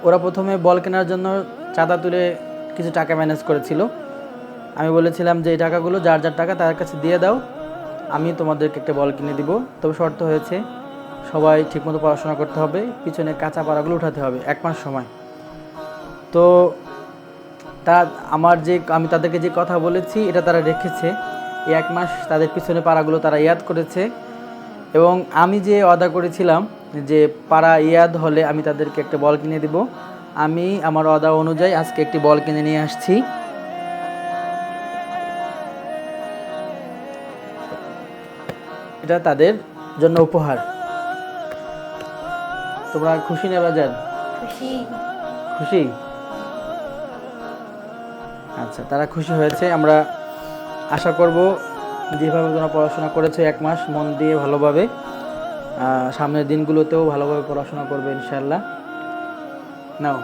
ওরা প্রথমে বল কেনার জন্য চাঁদা তুলে কিছু টাকা ম্যানেজ করেছিল। আমি বলেছিলাম যে এই টাকাগুলো যার যার টাকা তার কাছে দিয়ে দাও, আমি তোমাদেরকে একটা বল কিনে দিব। তবে শর্ত হয়েছে সবাই ঠিকমতো পড়াশোনা করতে হবে, পিছনে কাঁচা পাড়াগুলো উঠাতে হবে 1 মাস সময়। তো তা আমি তাদেরকে যে কথা বলেছি এটা তারা রেখেছে। এই 1 মাস তাদের পিছনে পাড়াগুলো তারা ইয়াদ করেছে, এবং আমি যে ওয়াদা করেছিলাম যে পাড়া ইয়াদ হলে আমি তাদেরকে একটা বল কিনে দিব, আমি আমার ওয়াদা অনুযায়ী আজকে একটি বল কিনে নিয়ে আসছি। এটা তাদের জন্য উপহার। তোমরা খুশি না বাজার? খুশি। খুশি? আচ্ছা, তারা খুশি হয়েছে। আমরা আশা করব যেভাবে তোমরা পড়াশোনা করেছো 1 মাস মন দিয়ে ভালোভাবে, সামনের দিনগুলোতেও ভালোভাবে পড়াশোনা করবে ইনশাআল্লাহ। নাও।